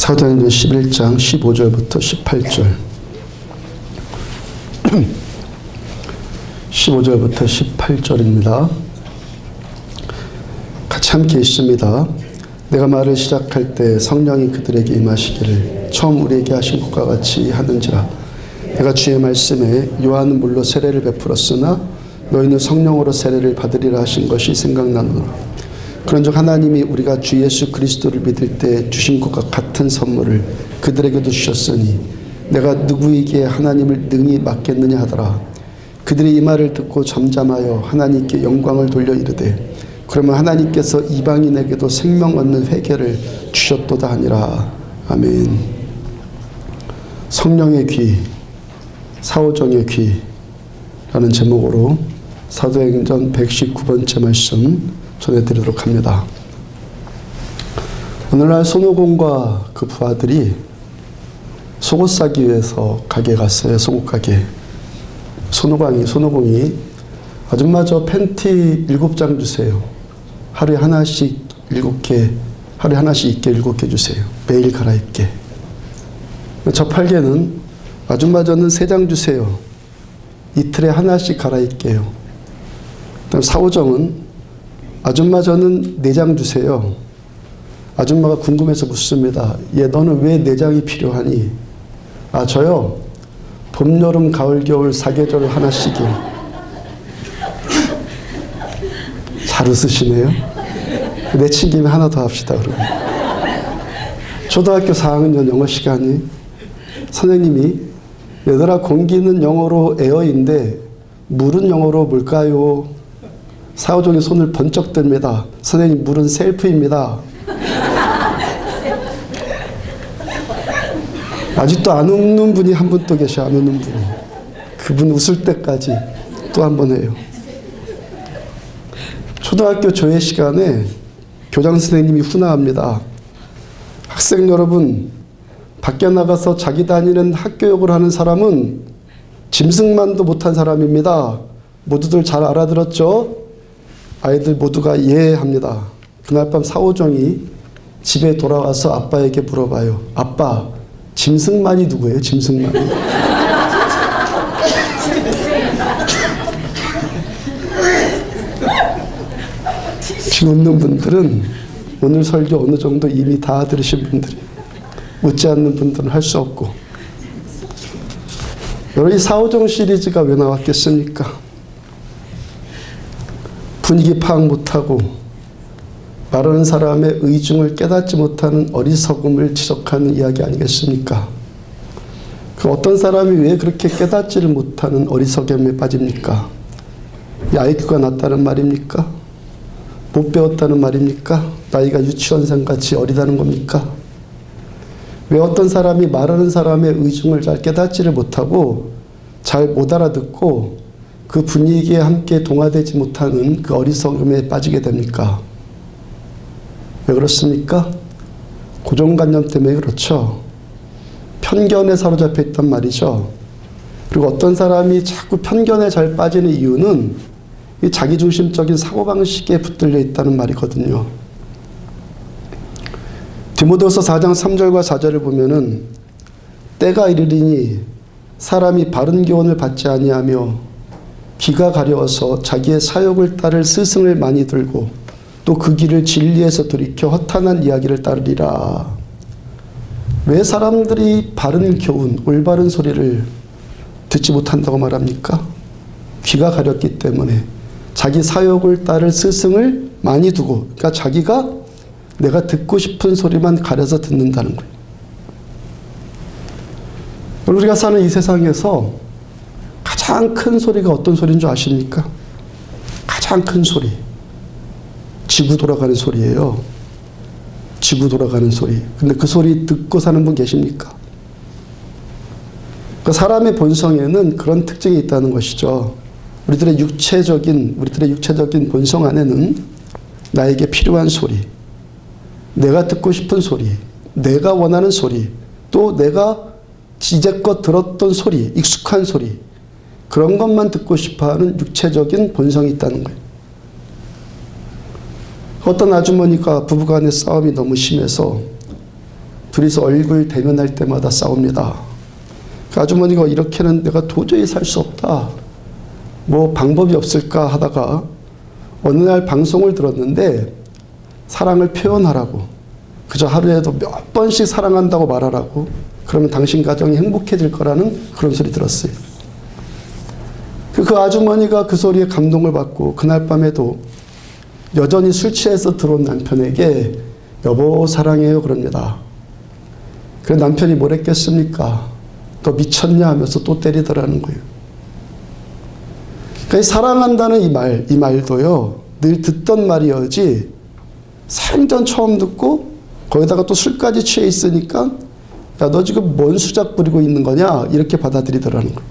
사도행전 11장 15절부터 18절 15절부터 18절입니다. 같이 함께 읽습니다. 내가 말을 시작할 때 성령이 그들에게 임하시기를 처음 우리에게 하신 것과 같이 하는지라. 내가 주의 말씀에 요한은 물로 세례를 베풀었으나 너희는 성령으로 세례를 받으리라 하신 것이 생각나노라. 그런즉 하나님이 우리가 주 예수 그리스도를 믿을 때 주신 것과 같은 선물을 그들에게도 주셨으니 내가 누구에게 하나님을 능히 맡겠느냐 하더라. 그들이 이 말을 듣고 잠잠하여 하나님께 영광을 돌려 이르되 그러면 하나님께서 이방인에게도 생명 얻는 회개를 주셨도다 하니라. 아멘. 성령의 귀, 사오정의 귀라는 제목으로 사도행전 119번째 말씀 전해드리도록 합니다. 오늘날 손오공과 그 부하들이 속옷 사기 위해서 가게에 갔어요. 속옷 가게. 손오공이 아줌마 저 팬티 7장 주세요. 하루에 하나씩 7개, 하루에 하나씩 입게 7개 주세요. 매일 갈아입게. 저 팔개는 아줌마 저는 3장 주세요. 이틀에 하나씩 갈아입게요. 그다음 사오정은 아줌마 저는 4장 주세요. 아줌마가 궁금해서 묻습니다. 얘 너는 왜 4장이 필요하니? 아 저요. 봄, 여름, 가을, 겨울 4계절 하나씩이요. 잘 웃으시네요. 내친김에 하나 더 합시다. 그러면. 초등학교 4학년 영어 시간이 선생님이 얘들아 공기는 영어로 에어인데 물은 영어로 뭘까요? 사오정이 손을 번쩍 듭니다. 선생님 물은 셀프입니다. 아직도 안 웃는 분이 한 분 또 계셔. 안 웃는 분이. 그분 웃을 때까지 또 한 번 해요. 초등학교 조회 시간에 교장 선생님이 훈화합니다. 학생 여러분, 밖에 나가서 자기 다니는 학교욕을 하는 사람은 짐승만도 못한 사람입니다. 모두들 잘 알아들었죠? 아이들 모두가 예 합니다. 그날 밤 사오정이 집에 돌아와서 아빠에게 물어봐요. 아빠, 짐승만이 누구예요? 짐승만이. 지금 웃는 분들은 오늘 설교 어느 정도 이미 다 들으신 분들이, 웃지 않는 분들은 할 수 없고. 여러분 이 사오정 시리즈가 왜 나왔겠습니까? 분위기 파악 못하고 말하는 사람의 의중을 깨닫지 못하는 어리석음을 지적하는 이야기 아니겠습니까? 그 어떤 사람이 왜 그렇게 깨닫지를 못하는 어리석음에 빠집니까? IQ가 낮다는 말입니까? 못 배웠다는 말입니까? 나이가 유치원생같이 어리다는 겁니까? 왜 어떤 사람이 말하는 사람의 의중을 잘 깨닫지를 못하고 잘 못 알아듣고 그 분위기에 함께 동화되지 못하는 그 어리석음에 빠지게 됩니까? 왜 그렇습니까? 고정관념 때문에 그렇죠. 편견에 사로잡혀 있단 말이죠. 그리고 어떤 사람이 자꾸 편견에 잘 빠지는 이유는 이 자기중심적인 사고방식에 붙들려 있다는 말이거든요. 디모데후서 4장 3절과 4절을 보면은 때가 이르리니 사람이 바른 교훈을 받지 아니하며 귀가 가려워서 자기의 사욕을 따를 스승을 많이 들고 또 그 길을 진리에서 돌이켜 허탄한 이야기를 따르리라. 왜 사람들이 바른 교훈, 올바른 소리를 듣지 못한다고 말합니까? 귀가 가렸기 때문에 자기 사욕을 따를 스승을 많이 두고, 그러니까 자기가 내가 듣고 싶은 소리만 가려서 듣는다는 거예요. 우리가 사는 이 세상에서 가장 큰 소리가 어떤 소리인 줄 아십니까? 가장 큰 소리. 지구 돌아가는 소리예요. 지구 돌아가는 소리. 근데 그 소리 듣고 사는 분 계십니까? 그러니까 사람의 본성에는 그런 특징이 있다는 것이죠. 우리들의 육체적인 본성 안에는 나에게 필요한 소리, 내가 듣고 싶은 소리, 내가 원하는 소리, 또 내가 이제껏 들었던 소리, 익숙한 소리, 그런 것만 듣고 싶어하는 육체적인 본성이 있다는 거예요. 어떤 아주머니가 부부간의 싸움이 너무 심해서 둘이서 얼굴 대면할 때마다 싸웁니다. 그 아주머니가 이렇게는 내가 도저히 살 수 없다. 뭐 방법이 없을까 하다가 어느 날 방송을 들었는데 사랑을 표현하라고, 그저 하루에도 몇 번씩 사랑한다고 말하라고, 그러면 당신 가정이 행복해질 거라는 그런 소리 들었어요. 그 아주머니가 그 소리에 감동을 받고 그날 밤에도 여전히 술 취해서 들어온 남편에게 여보 사랑해요 그럽니다. 그래서 남편이 뭘 했겠습니까? 너 미쳤냐 하면서 또 때리더라는 거예요. 그러니까 사랑한다는 이 말도요, 늘 듣던 말이었지 생전 처음 듣고 거기다가 또 술까지 취해 있으니까 야, 너 지금 뭔 수작 부리고 있는 거냐 이렇게 받아들이더라는 거예요.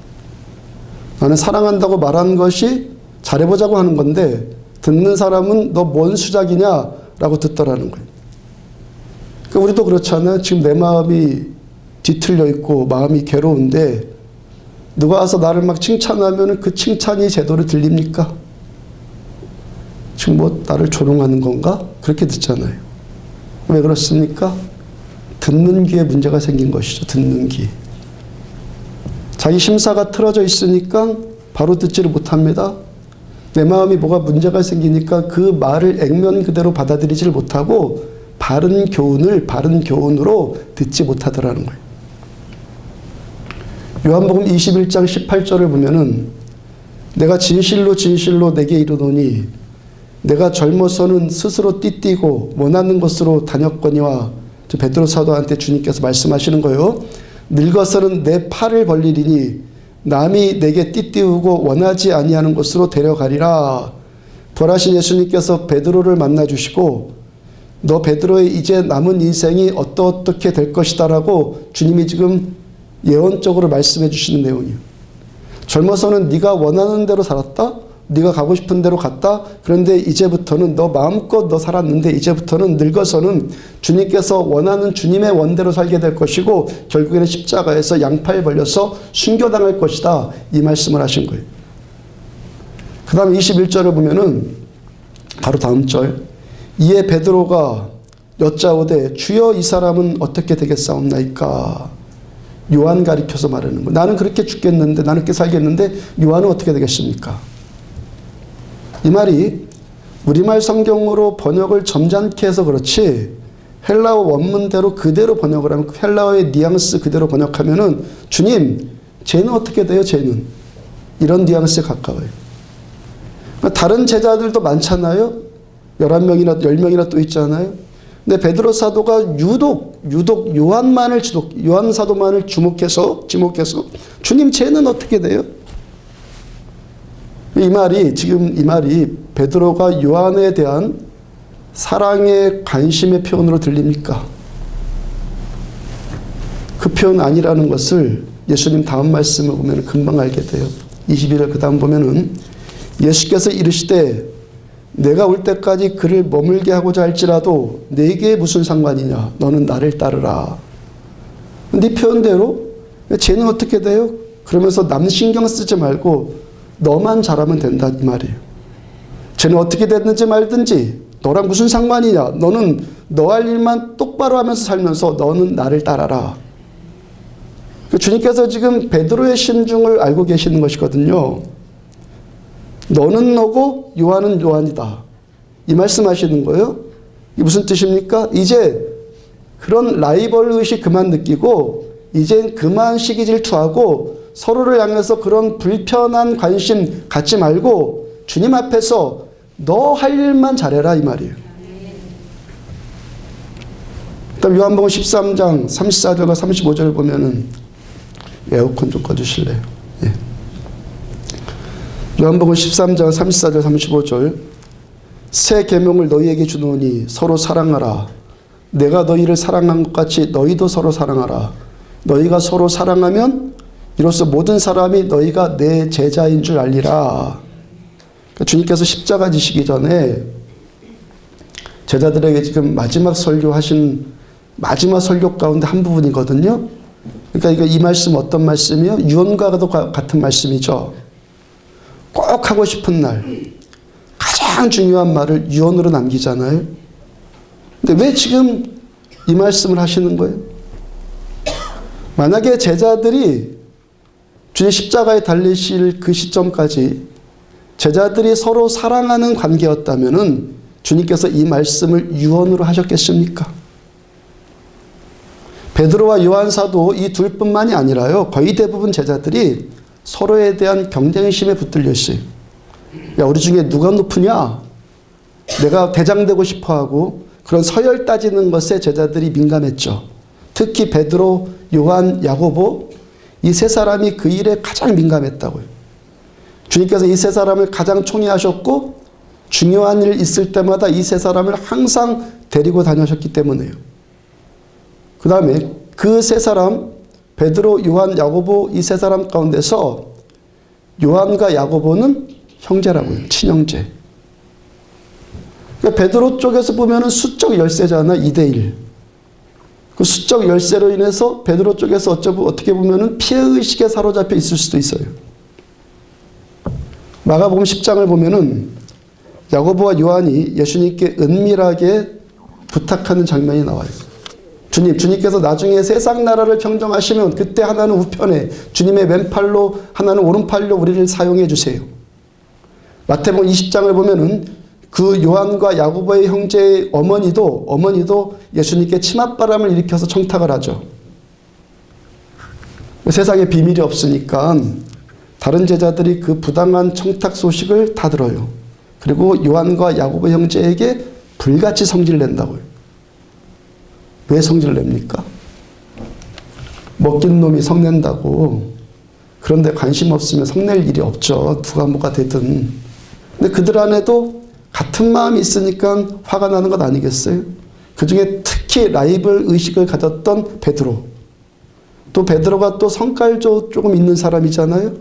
나는 사랑한다고 말하는 것이 잘해보자고 하는 건데 듣는 사람은 너 뭔 수작이냐 라고 듣더라는 거예요. 그러니까 우리도 그렇잖아요. 지금 내 마음이 뒤틀려 있고 마음이 괴로운데 누가 와서 나를 막 칭찬하면 그 칭찬이 제대로 들립니까? 지금 뭐 나를 조롱하는 건가? 그렇게 듣잖아요. 왜 그렇습니까? 듣는 귀에 문제가 생긴 것이죠. 듣는 귀. 자기 심사가 틀어져 있으니까 바로 듣지를 못합니다. 내 마음이 뭐가 문제가 생기니까 그 말을 액면 그대로 받아들이지를 못하고 바른 교훈으로 듣지 못하더라는 거예요. 요한복음 21장 18절을 보면은 내가 진실로 내게 이르노니 내가 젊어서는 스스로 띠띠고 원하는 것으로 다녔거니와 베드로 사도한테 주님께서 말씀하시는 거예요. 늙어서는 내 팔을 벌리리니 남이 내게 띠띠우고 원하지 아니하는 곳으로 데려가리라. 부활하신 예수님께서 베드로를 만나주시고 너 베드로의 이제 남은 인생이 어떻게 될 것이다라고 주님이 지금 예언적으로 말씀해 주시는 내용이에요. 젊어서는 네가 원하는 대로 살았다. 네가 가고 싶은 대로 갔다. 그런데 이제부터는 너 마음껏 너 살았는데 이제부터는 늙어서는 주님께서 원하는 주님의 원대로 살게 될 것이고 결국에는 십자가에서 양팔 벌려서 순교당할 것이다. 이 말씀을 하신 거예요. 그 다음 21절을 보면은 바로 다음 절. 이에 베드로가 여짜오되 주여 이 사람은 어떻게 되겠사옵나이까. 요한 가리켜서 말하는 거예요. 나는 그렇게 죽겠는데 나는 그렇게 살겠는데 요한은 어떻게 되겠습니까? 이 말이 우리말 성경으로 번역을 점잖게 해서 그렇지 헬라어 원문대로 그대로 번역을 하면 헬라어의 뉘앙스 그대로 번역하면은 주님 쟤는 어떻게 돼요? 쟤는 이런 뉘앙스에 가까워요. 다른 제자들도 많잖아요. 11명이나 10명이나 또 있잖아요. 근데 베드로 사도가 유독 요한 사도만을 지목해서 주님 쟤는 어떻게 돼요? 이 말이 베드로가 요한에 대한 사랑의 관심의 표현으로 들립니까? 그 표현 아니라는 것을 예수님 다음 말씀을 보면 금방 알게 돼요. 21절 그 다음 보면은 예수께서 이르시되 내가 올 때까지 그를 머물게 하고자 할지라도 내게 무슨 상관이냐 너는 나를 따르라. 네 표현대로 쟤는 어떻게 돼요? 그러면서 남 신경 쓰지 말고 너만 잘하면 된다 이 말이에요. 쟤는 어떻게 됐는지 말든지 너랑 무슨 상관이냐. 너는 너 할 일만 똑바로 하면서 살면서 너는 나를 따라라. 주님께서 지금 베드로의 심중을 알고 계시는 것이거든요. 너는 너고 요한은 요한이다. 이 말씀하시는 거예요. 이게 무슨 뜻입니까? 이제 그런 라이벌 의식 그만 느끼고 이젠 그만 시기 질투하고 서로를 향해서 그런 불편한 관심 갖지 말고 주님 앞에서 너 할 일만 잘해라 이 말이에요. 그다음 요한복음 13장 34절과 35절 보면은 에어컨 좀 꺼주실래요? 예. 요한복음 13장 34절 35절 새 계명을 너희에게 주노니 서로 사랑하라. 내가 너희를 사랑한 것 같이 너희도 서로 사랑하라. 너희가 서로 사랑하면 이로써 모든 사람이 너희가 내 제자인 줄 알리라. 주님께서 십자가 지시기 전에 제자들에게 지금 마지막 설교하신 마지막 설교 가운데 한 부분이거든요. 그러니까 이 말씀 어떤 말씀이요? 유언과도 같은 말씀이죠. 꼭 하고 싶은 날 가장 중요한 말을 유언으로 남기잖아요. 근데 왜 지금 이 말씀을 하시는 거예요. 만약에 제자들이 주님 십자가에 달리실 그 시점까지 제자들이 서로 사랑하는 관계였다면 주님께서 이 말씀을 유언으로 하셨겠습니까? 베드로와 요한 사도 이 둘뿐만이 아니라요, 거의 대부분 제자들이 서로에 대한 경쟁심에 붙들려 있어요. 야, 우리 중에 누가 높으냐? 내가 대장 되고 싶어 하고 그런 서열 따지는 것에 제자들이 민감했죠. 특히 베드로, 요한, 야고보 이 세 사람이 그 일에 가장 민감했다고요. 주님께서 이 세 사람을 가장 총애하셨고 중요한 일 있을 때마다 이 세 사람을 항상 데리고 다니셨기 때문에요. 그 다음에 그 세 사람, 베드로, 요한, 야고보 이 세 사람 가운데서 요한과 야고보는 형제라고요. 친형제. 그러니까 베드로 쪽에서 보면은 수적 열세잖아. 2대1. 그 수적 열세로 인해서 베드로 쪽에서 어떻게 보면은 피해의식에 사로잡혀 있을 수도 있어요. 마가복음 10장을 보면은 야고보와 요한이 예수님께 은밀하게 부탁하는 장면이 나와요. 주님께서 나중에 세상 나라를 평정하시면 그때 하나는 우편에 주님의 왼팔로 하나는 오른팔로 우리를 사용해 주세요. 마태복음 20장을 보면은 그 요한과 야고보의 형제의 어머니도 예수님께 치맛바람을 일으켜서 청탁을 하죠. 세상에 비밀이 없으니까 다른 제자들이 그 부당한 청탁 소식을 다 들어요. 그리고 요한과 야고보 형제에게 불같이 성질을 낸다고요. 왜 성질을 냅니까? 먹긴 놈이 성낸다고. 그런데 관심 없으면 성낼 일이 없죠. 누가 뭐가 되든. 근데 그들 안에도 같은 마음이 있으니까 화가 나는 것 아니겠어요? 그 중에 특히 라이벌 의식을 가졌던 베드로. 또 베드로가 또 성깔도 조금 있는 사람이잖아요.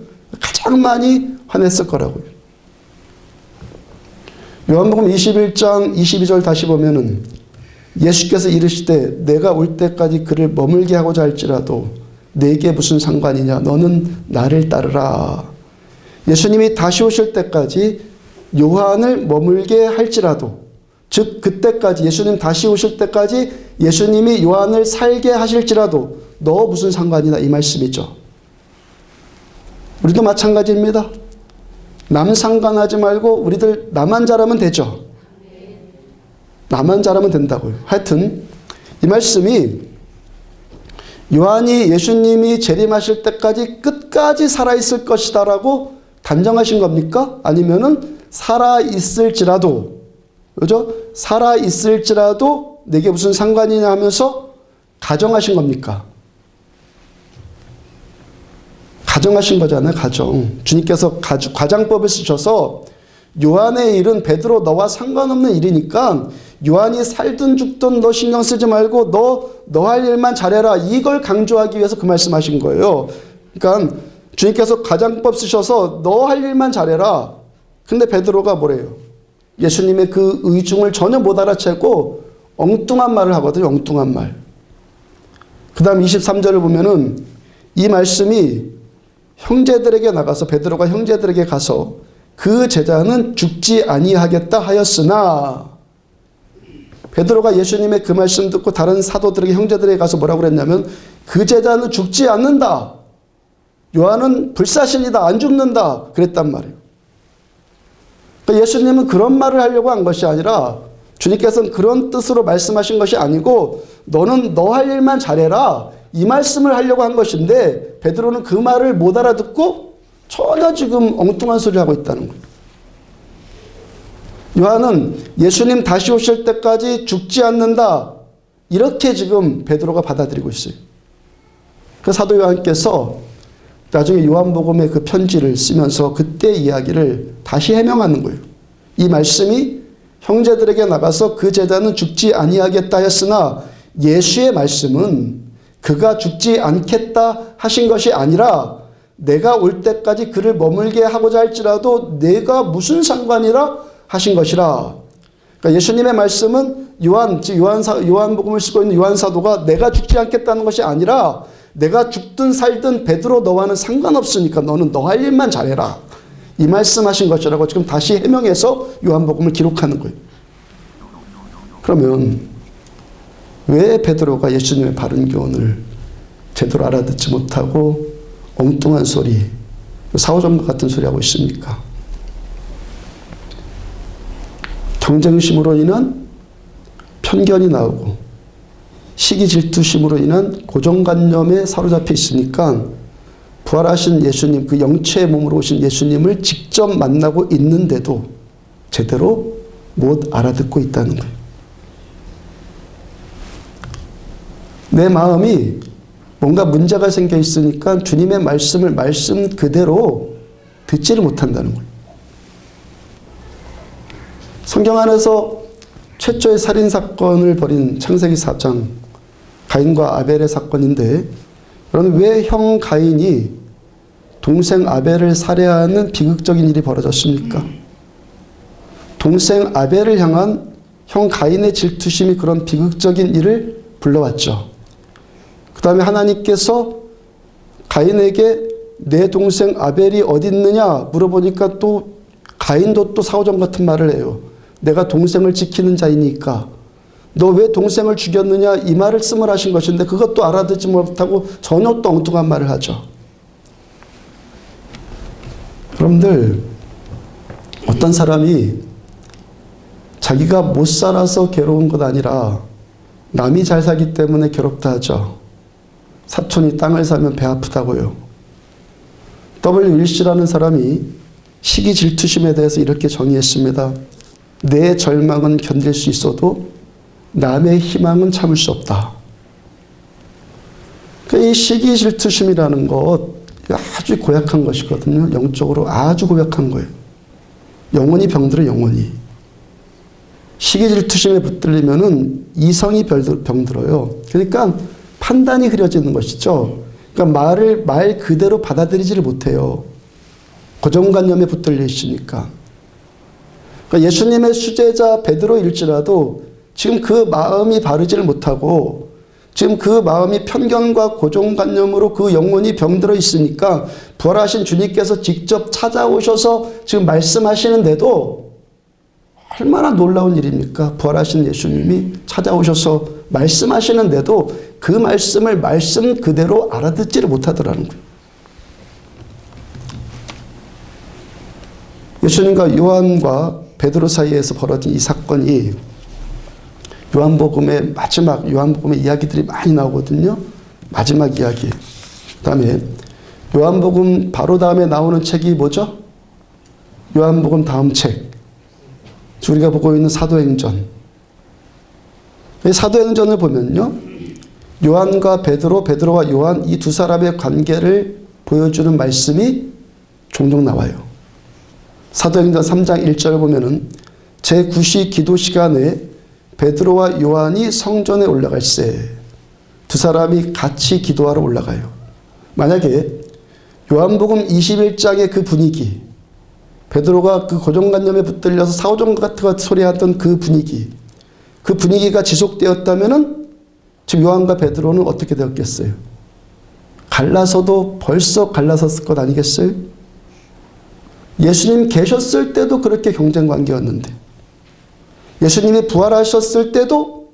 가장 많이 화냈을 거라고요. 요한복음 21장 22절 다시 보면은 예수께서 이르시되 내가 올 때까지 그를 머물게 하고자 할지라도 내게 무슨 상관이냐 너는 나를 따르라. 예수님이 다시 오실 때까지 요한을 머물게 할지라도, 즉 그때까지 예수님 다시 오실 때까지 예수님이 요한을 살게 하실지라도 너 무슨 상관이다 이 말씀이죠. 우리도 마찬가지입니다. 남 상관하지 말고 우리들 나만 잘하면 되죠. 나만 잘하면 된다고요. 하여튼 이 말씀이 요한이 예수님이 재림하실 때까지 끝까지 살아있을 것이다라고 단정하신 겁니까? 아니면은 살아있을지라도, 그죠? 살아있을지라도 내게 무슨 상관이냐 하면서 가정하신 겁니까? 가정하신 거잖아요. 가정. 주님께서 과장법을 쓰셔서 요한의 일은 베드로 너와 상관없는 일이니까 요한이 살든 죽든 너 신경 쓰지 말고 너 할 일만 잘해라. 이걸 강조하기 위해서 그 말씀하신 거예요. 그러니까 주님께서 가장법 쓰셔서 너 할 일만 잘해라. 근데 베드로가 뭐래요? 예수님의 그 의중을 전혀 못 알아채고 엉뚱한 말을 하거든요. 엉뚱한 말. 그 다음 23절을 보면은 이 말씀이 형제들에게 나가서 베드로가 형제들에게 가서 그 제자는 죽지 아니하겠다 하였으나 베드로가 예수님의 그 말씀 듣고 다른 사도들에게 형제들에게 가서 뭐라고 그랬냐면 그 제자는 죽지 않는다. 요한은 불사신이다. 안 죽는다. 그랬단 말이에요. 그러니까 예수님은 그런 말을 하려고 한 것이 아니라 주님께서는 그런 뜻으로 말씀하신 것이 아니고 너는 너 할 일만 잘해라. 이 말씀을 하려고 한 것인데 베드로는 그 말을 못 알아듣고 전혀 지금 엉뚱한 소리를 하고 있다는 거예요. 요한은 예수님 다시 오실 때까지 죽지 않는다. 이렇게 지금 베드로가 받아들이고 있어요. 그 사도 요한께서 나중에 요한복음의 그 편지를 쓰면서 그때 이야기를 다시 해명하는 거예요. 이 말씀이 형제들에게 나가서 그 제자는 죽지 아니하겠다 했으나 예수의 말씀은 그가 죽지 않겠다 하신 것이 아니라 내가 올 때까지 그를 머물게 하고자 할지라도 내가 무슨 상관이라 하신 것이라. 그러니까 예수님의 말씀은 요한복음을 쓰고 있는 요한 사도가 내가 죽지 않겠다는 것이 아니라 내가 죽든 살든 베드로 너와는 상관없으니까 너는 너 할 일만 잘해라. 이 말씀하신 것이라고 지금 다시 해명해서 요한복음을 기록하는 거예요. 그러면 왜 베드로가 예수님의 바른 교훈을 제대로 알아듣지 못하고 엉뚱한 소리, 사오정과 같은 소리 하고 있습니까? 경쟁심으로 인한 편견이 나오고 시기 질투심으로 인한 고정관념에 사로잡혀 있으니까 부활하신 예수님, 그 영체의 몸으로 오신 예수님을 직접 만나고 있는데도 제대로 못 알아듣고 있다는 거예요. 내 마음이 뭔가 문제가 생겨 있으니까 주님의 말씀을 말씀 그대로 듣지를 못한다는 거예요. 성경 안에서 최초의 살인사건을 벌인 창세기 4장, 가인과 아벨의 사건인데, 그럼 왜 형 가인이 동생 아벨을 살해하는 비극적인 일이 벌어졌습니까? 동생 아벨을 향한 형 가인의 질투심이 그런 비극적인 일을 불러왔죠. 그 다음에 하나님께서 가인에게 내 동생 아벨이 어디 있느냐 물어보니까 또 가인도 또 사오정 같은 말을 해요. 내가 동생을 지키는 자이니까 너 왜 동생을 죽였느냐 이 말을 쓰물 하신 것인데 그것도 알아듣지 못하고 전혀 또 엉뚱한 말을 하죠. 여러분들, 어떤 사람이 자기가 못 살아서 괴로운 것 아니라 남이 잘 살기 때문에 괴롭다 하죠. 사촌이 땅을 사면 배 아프다고요. W. 윌시라는 사람이 시기 질투심에 대해서 이렇게 정의했습니다. 내 절망은 견딜 수 있어도 남의 희망은 참을 수 없다. 이 시기 질투심이라는 것 아주 고약한 것이거든요. 영적으로 아주 고약한 거예요. 영혼이 병들어, 영혼이. 시기 질투심에 붙들리면은 이성이 병들어요. 그러니까 판단이 흐려지는 것이죠. 그러니까 말 그대로 받아들이지를 못해요. 고정관념에 붙들려 있으니까. 그러니까 예수님의 수제자 베드로일지라도 지금 그 마음이 바르지를 못하고 지금 그 마음이 편견과 고정관념으로 그 영혼이 병들어 있으니까 부활하신 주님께서 직접 찾아오셔서 지금 말씀하시는데도 얼마나 놀라운 일입니까? 부활하신 예수님이 찾아오셔서 말씀하시는데도 그 말씀을 말씀 그대로 알아듣지를 못하더라는 거예요. 예수님과 요한과 베드로 사이에서 벌어진 이 사건이 요한복음의 마지막, 요한복음의 이야기들이 많이 나오거든요. 마지막 이야기. 그 다음에 요한복음 바로 다음에 나오는 책이 뭐죠? 요한복음 다음 책. 우리가 보고 있는 사도행전. 사도행전을 보면요. 요한과 베드로, 베드로와 요한 이 두 사람의 관계를 보여주는 말씀이 종종 나와요. 사도행전 3장 1절을 보면은 제9시 기도 시간에 베드로와 요한이 성전에 올라갈새 두 사람이 같이 기도하러 올라가요. 만약에 요한복음 21장의 그 분위기, 베드로가 그 고정관념에 붙들려서 사오정 같은 소리하던 그 분위기가 지속되었다면은 지금 요한과 베드로는 어떻게 되었겠어요? 갈라서도 벌써 갈라섰을 것 아니겠어요? 예수님 계셨을 때도 그렇게 경쟁 관계였는데, 예수님이 부활하셨을 때도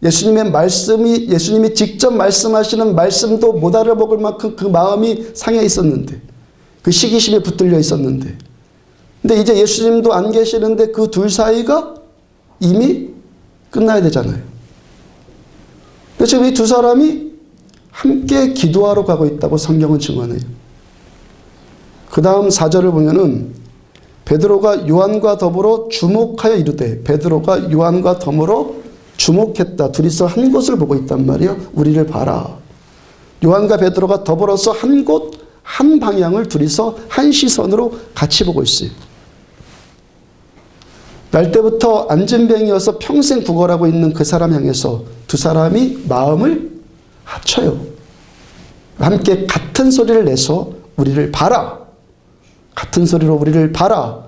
예수님의 말씀이, 예수님이 직접 말씀하시는 말씀도 못 알아먹을 만큼 그 마음이 상해 있었는데, 그 시기심에 붙들려 있었는데, 근데 이제 예수님도 안 계시는데 그 둘 사이가 이미 끝나야 되잖아요. 근데 지금 이 두 사람이 함께 기도하러 가고 있다고 성경은 증언해요. 그 다음 4절을 보면은 베드로가 요한과 더불어 주목하여 이르되, 베드로가 요한과 더불어 주목했다. 둘이서 한 곳을 보고 있단 말이에요. 우리를 봐라. 요한과 베드로가 더불어서 한 곳, 한 방향을 둘이서 한 시선으로 같이 보고 있어요. 날 때부터 안진뱅이어서 평생 구걸하고 있는 그 사람 향해서 두 사람이 마음을 합쳐요. 함께 같은 소리를 내서 우리를 봐라. 같은 소리로 우리를 봐라.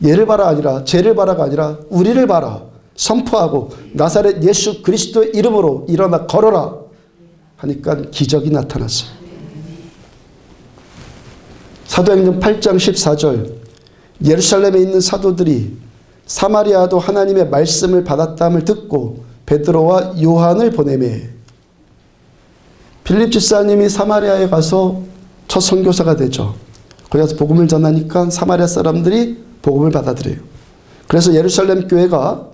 얘를 봐라 아니라, 쟤를 봐라가 아니라 우리를 봐라. 선포하고 나사렛 예수 그리스도의 이름으로 일어나 걸어라 하니까 기적이 나타났어요. 사도행전 8장 14절, 예루살렘에 있는 사도들이 사마리아도 하나님의 말씀을 받았다함을 듣고 베드로와 요한을 보내매. 빌립 집사님이 사마리아에 가서 첫 선교사가 되죠. 거기 가서 복음을 전하니까 사마리아 사람들이 복음을 받아들여요. 그래서 예루살렘 교회가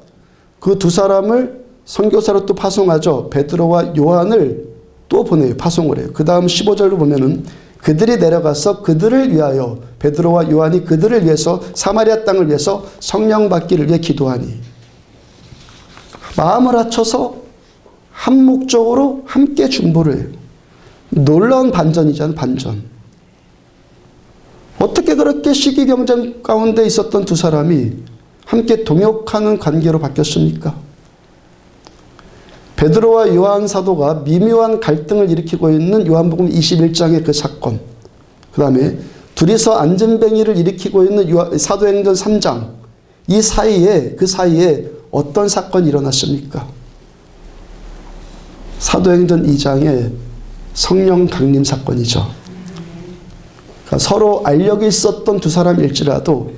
그 두 사람을 선교사로 또 파송하죠. 베드로와 요한을 또 보내요. 파송을 해요. 그 다음 15절로 보면은 그들이 내려가서 그들을 위하여, 베드로와 요한이 그들을 위해서, 사마리아 땅을 위해서 성령 받기를 위해 기도하니. 마음을 합쳐서 한 목적으로 함께 중보를 해요. 놀라운 반전이잖아요. 반전. 어떻게 그렇게 시기 경쟁 가운데 있었던 두 사람이 함께 동역하는 관계로 바뀌었습니까? 베드로와 요한 사도가 미묘한 갈등을 일으키고 있는 요한복음 21장의 그 사건, 그 다음에 둘이서 안전뱅이를 일으키고 있는 사도행전 3장, 이 사이에, 그 사이에 어떤 사건이 일어났습니까? 사도행전 2장의 성령 강림 사건이죠. 그러니까 서로 알력이 있었던 두 사람일지라도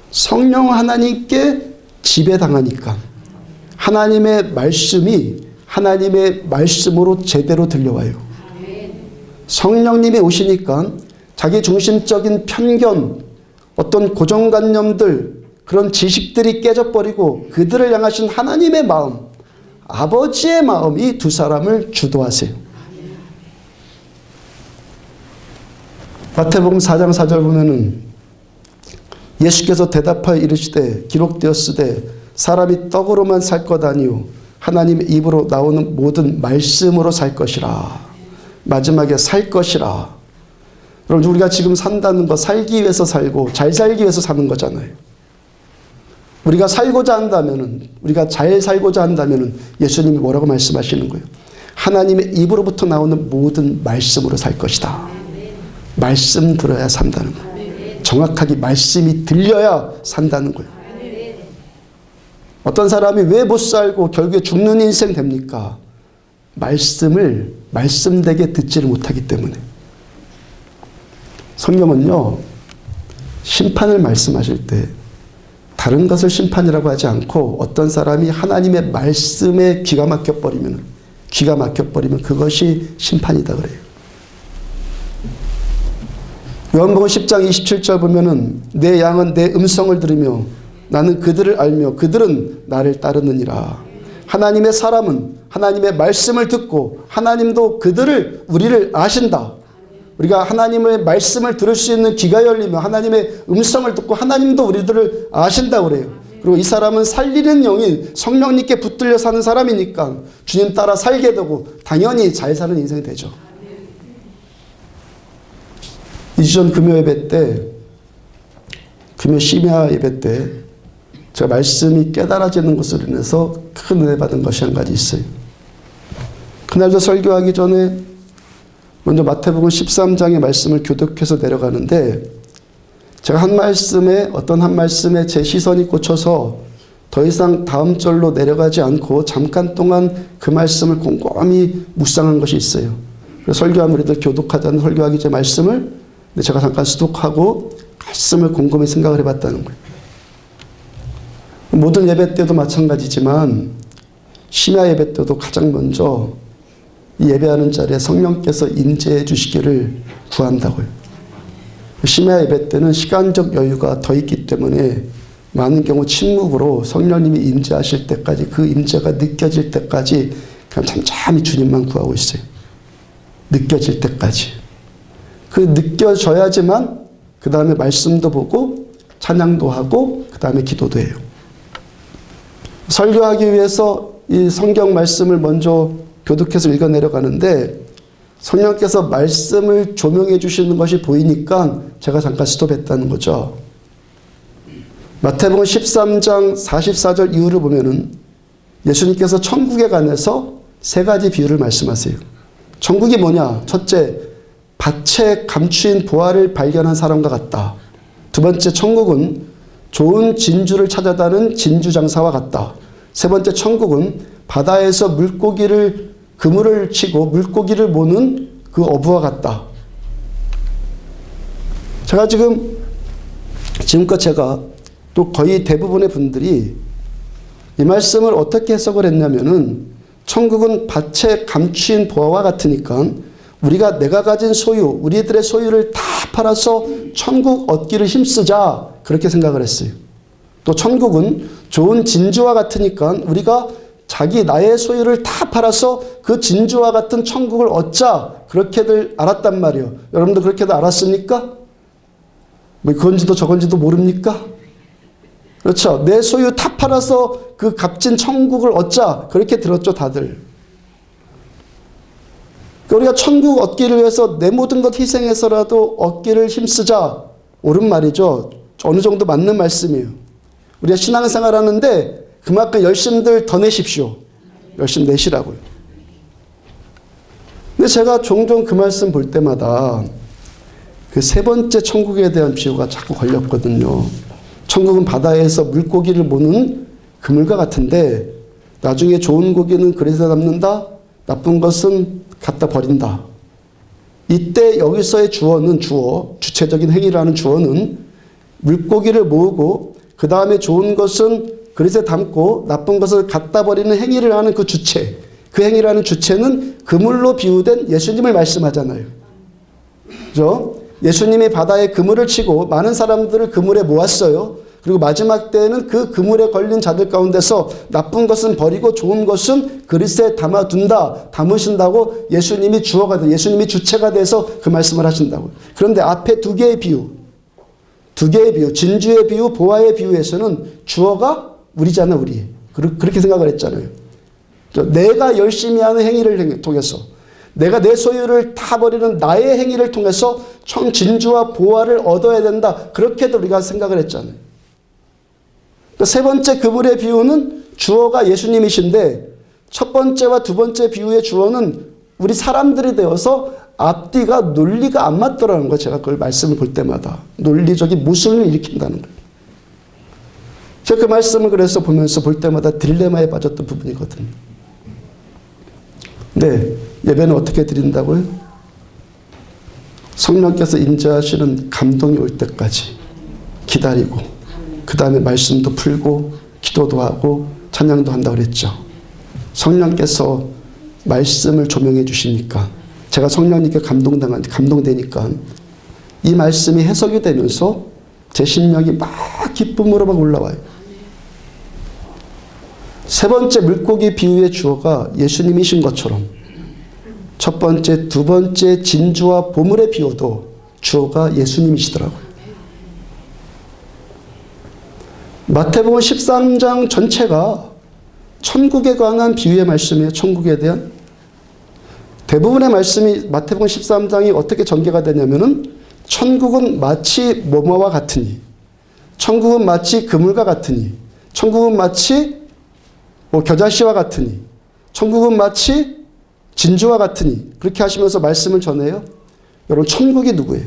성령 하나님께 지배당하니까 하나님의 말씀이 하나님의 말씀으로 제대로 들려와요. 성령님이 오시니까 자기 중심적인 편견, 어떤 고정관념들, 그런 지식들이 깨져버리고 그들을 향하신 하나님의 마음, 아버지의 마음이 두 사람을 주도하세요. 마태복음 4장 4절 보면은 예수께서 대답하여 이르시되 기록되었으되 사람이 떡으로만 살 것 아니요 하나님의 입으로 나오는 모든 말씀으로 살 것이라. 마지막에 살 것이라. 여러분, 우리가 지금 산다는 거 살기 위해서 살고 잘 살기 위해서 사는 거잖아요. 우리가 살고자 한다면은, 우리가 잘 살고자 한다면은 예수님이 뭐라고 말씀하시는 거예요? 하나님의 입으로부터 나오는 모든 말씀으로 살 것이다. 말씀 들어야 산다는 거예요. 정확하게 말씀이 들려야 산다는 거예요. 어떤 사람이 왜 못 살고 결국에 죽는 인생 됩니까? 말씀을 말씀되게 듣지를 못하기 때문에. 성경은요, 심판을 말씀하실 때 다른 것을 심판이라고 하지 않고 어떤 사람이 하나님의 말씀에 귀가 막혀버리면 그것이 심판이다 그래요. 요한복음 10장 27절 보면은 내 양은 내 음성을 들으며 나는 그들을 알며 그들은 나를 따르느니라. 하나님의 사람은 하나님의 말씀을 듣고 하나님도 우리를 아신다. 우리가 하나님의 말씀을 들을 수 있는 귀가 열리면 하나님의 음성을 듣고 하나님도 우리들을 아신다 그래요. 그리고 이 사람은 살리는 영이 성령님께 붙들려 사는 사람이니까 주님 따라 살게 되고 당연히 잘 사는 인생이 되죠. 2주 전 금요 예배 때, 금요 심야 예배 때 제가 말씀이 깨달아지는 것으로 인해서 큰 은혜 받은 것이 한 가지 있어요. 그날도 설교하기 전에 먼저 마태복음 13장의 말씀을 교독해서 내려가는데 제가 한 말씀에 제 시선이 꽂혀서 더 이상 다음 절로 내려가지 않고 잠깐 동안 그 말씀을 꼼꼼히 묵상한 것이 있어요. 그래서 설교하면 우리들 교독하자는 설교하기 전에 말씀을 제가 잠깐 수독하고 말씀을 곰곰이 생각을 해봤다는 거예요. 모든 예배 때도 마찬가지지만 심야 예배 때도 가장 먼저 이 예배하는 자리에 성령께서 임재해 주시기를 구한다고요. 심야 예배 때는 시간적 여유가 더 있기 때문에 많은 경우 침묵으로 성령님이 임재하실 때까지, 그 임재가 느껴질 때까지 그냥 잠잠히 주님만 구하고 있어요. 느껴질 때까지. 그 느껴져야지만 그 다음에 말씀도 보고 찬양도 하고 그 다음에 기도도 해요. 설교하기 위해서 이 성경 말씀을 먼저 교독해서 읽어 내려가는데 성령께서 말씀을 조명해 주시는 것이 보이니까 제가 잠깐 스톱했다는 거죠. 마태복음 13장 44절 이후를 보면은 예수님께서 천국에 관해서 세 가지 비유를 말씀하세요. 천국이 뭐냐? 첫째, 밭에 감추인 보화를 발견한 사람과 같다. 두 번째, 천국은 좋은 진주를 찾아다는 진주장사와 같다. 세 번째, 천국은 바다에서 그물을 치고 물고기를 모는 그 어부와 같다. 제가 지금껏 제가 또 거의 대부분의 분들이 이 말씀을 어떻게 해석을 했냐면은 천국은 밭에 감추인 보화와 같으니까 우리가 내가 가진 소유, 우리들의 소유를 다 팔아서 천국 얻기를 힘쓰자 그렇게 생각을 했어요. 또 천국은 좋은 진주와 같으니까 우리가 나의 소유를 다 팔아서 그 진주와 같은 천국을 얻자 그렇게들 알았단 말이에요. 여러분도 그렇게도 알았습니까? 뭐 그건지도 저건지도 모릅니까? 그렇죠. 내 소유 다 팔아서 그 값진 천국을 얻자 그렇게 들었죠 다들. 우리가 천국 얻기를 위해서 내 모든 것 희생해서라도 얻기를 힘쓰자. 옳은 말이죠. 어느 정도 맞는 말씀이에요. 우리가 신앙생활 하는데 그만큼 열심들 더 내십시오. 열심 내시라고요. 근데 제가 종종 그 말씀 볼 때마다 그 세 번째 천국에 대한 비유가 자꾸 걸렸거든요. 천국은 바다에서 물고기를 모는 그물과 같은데 나중에 좋은 고기는 그릇에 담는다. 나쁜 것은 갖다 버린다. 이때 여기서의 주체적인 행위를 하는 주어는 물고기를 모으고 그 다음에 좋은 것은 그릇에 담고 나쁜 것을 갖다 버리는 행위를 하는 그 주체. 그 행위를 하는 주체는 그물로 비유된 예수님을 말씀하잖아요. 그죠? 예수님이 바다에 그물을 치고 많은 사람들을 그물에 모았어요. 그리고 마지막 때에는 그 그물에 걸린 자들 가운데서 나쁜 것은 버리고 좋은 것은 그릇에 담으신다고 예수님이 예수님이 주체가 돼서 그 말씀을 하신다고. 그런데 앞에 두 개의 비유, 진주의 비유, 보화의 비유에서는 주어가 우리잖아, 우리. 그렇게 생각을 했잖아요. 내가 열심히 하는 행위를 통해서 내가 내 소유를 다 버리는 나의 행위를 통해서 진주와 보화를 얻어야 된다. 그렇게도 우리가 생각을 했잖아요. 세 번째 그물의 비유는 주어가 예수님이신데 첫 번째와 두 번째 비유의 주어는 우리 사람들이 되어서 앞뒤가 논리가 안 맞더라는 거예요. 제가 그걸 말씀을 볼 때마다. 논리적인 모순을 일으킨다는 거예요. 제가 그 말씀을 그래서 보면서 볼 때마다 딜레마에 빠졌던 부분이거든요. 네, 예배는 어떻게 드린다고요? 성령께서 임재하시는 감동이 올 때까지 기다리고 그 다음에 말씀도 풀고 기도도 하고 찬양도 한다고 그랬죠. 성령께서 말씀을 조명해 주시니까 제가 성령님께 감동되니까 이 말씀이 해석이 되면서 제 심령이 막 기쁨으로 막 올라와요. 세 번째 물고기 비유의 주어가 예수님이신 것처럼 첫 번째, 두 번째 진주와 보물의 비유도 주어가 예수님이시더라고요. 마태복음 13장 전체가 천국에 관한 비유의 말씀이에요. 천국에 대한. 대부분의 말씀이 마태복음 13장이 어떻게 전개가 되냐면은 천국은 마치 뭐뭐와 같으니, 천국은 마치 그물과 같으니, 천국은 마치 겨자씨와 같으니, 천국은 마치 진주와 같으니 그렇게 하시면서 말씀을 전해요. 여러분 천국이 누구예요?